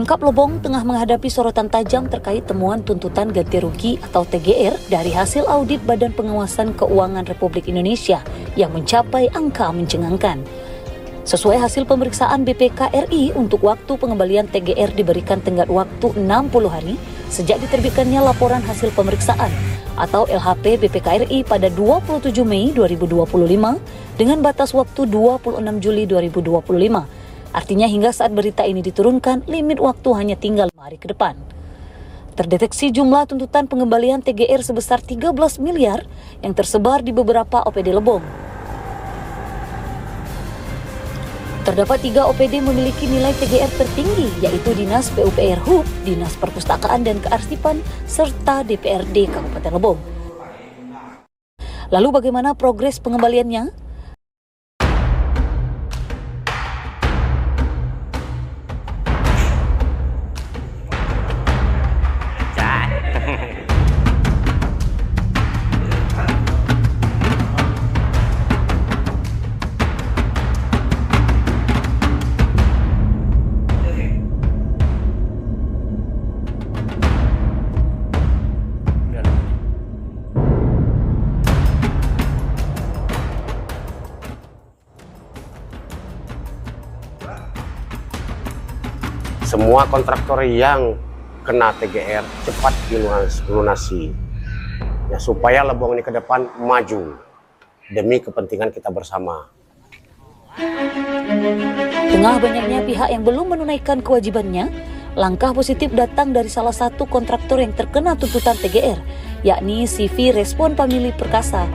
Pemkab Lebong tengah menghadapi sorotan tajam terkait temuan tuntutan ganti rugi atau TGR dari hasil audit Badan Pengawasan Keuangan Republik Indonesia yang mencapai angka mencengangkan. Sesuai hasil pemeriksaan BPK RI, untuk waktu pengembalian TGR diberikan tenggat waktu 60 hari sejak diterbitkannya laporan hasil pemeriksaan atau LHP BPK RI pada 27 Mei 2025 dengan batas waktu 26 Juli 2025. Artinya hingga saat berita ini diturunkan, limit waktu hanya tinggal 5 hari ke depan. Terdeteksi jumlah tuntutan pengembalian TGR sebesar 13 miliar yang tersebar di beberapa OPD Lebong. Terdapat 3 OPD memiliki nilai TGR tertinggi, yaitu Dinas PUPR HUB, Dinas Perpustakaan dan Kearsipan, serta DPRD Kabupaten Lebong. Lalu bagaimana progres pengembaliannya? Semua kontraktor yang kena TGR cepat dilunasi ya, supaya Lebong ini ke depan maju demi kepentingan kita bersama. Tengah banyaknya pihak yang belum menunaikan kewajibannya, langkah positif datang dari salah satu kontraktor yang terkena tuntutan TGR, yakni CV Respon Family Perkasa.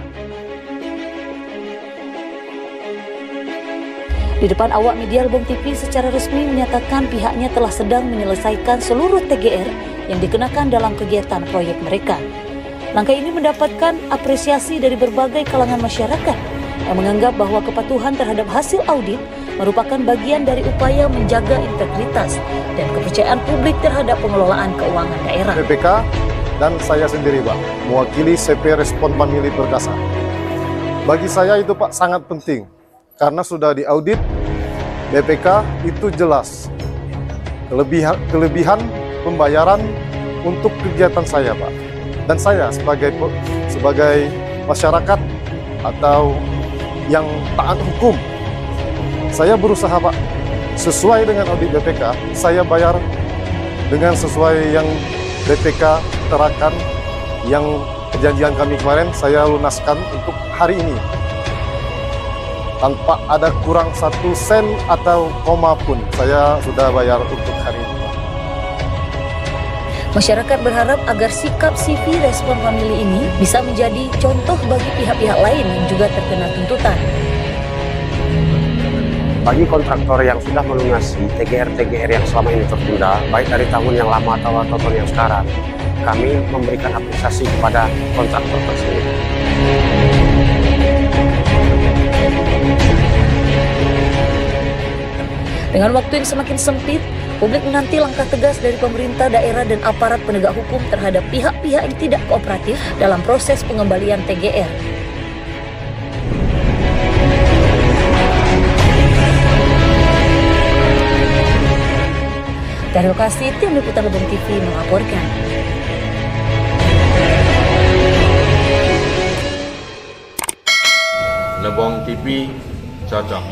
Di depan awak media, Lebong TV secara resmi menyatakan pihaknya telah sedang menyelesaikan seluruh TGR yang dikenakan dalam kegiatan proyek mereka. Langkah ini mendapatkan apresiasi dari berbagai kalangan masyarakat yang menganggap bahwa kepatuhan terhadap hasil audit merupakan bagian dari upaya menjaga integritas dan kepercayaan publik terhadap pengelolaan keuangan daerah. BPK dan saya sendiri, Pak, mewakili CV Respon Family Perkasa. Bagi saya itu, Pak, sangat penting. Karena sudah diaudit, BPK itu jelas kelebihan pembayaran untuk kegiatan saya, Pak. Dan saya sebagai masyarakat atau yang taat hukum, saya berusaha, Pak, sesuai dengan audit BPK, saya bayar dengan sesuai yang BPK terapkan, yang perjanjian kami kemarin saya lunaskan untuk hari ini. Tanpa ada kurang 1 sen atau koma pun, saya sudah bayar untuk hari ini. Masyarakat berharap agar sikap CV Respon Family ini bisa menjadi contoh bagi pihak-pihak lain yang juga terkena tuntutan. Bagi kontraktor yang sudah melunasi TGR yang selama ini tertunda, baik dari tahun yang lama atau tahun yang sekarang, kami memberikan apresiasi kepada kontraktor tersebut. Dengan waktu yang semakin sempit, publik menanti langkah tegas dari pemerintah daerah dan aparat penegak hukum terhadap pihak-pihak yang tidak kooperatif dalam proses pengembalian TGR. Dari lokasi, tim liputan Lebong TV melaporkan. Lebong TV cocok.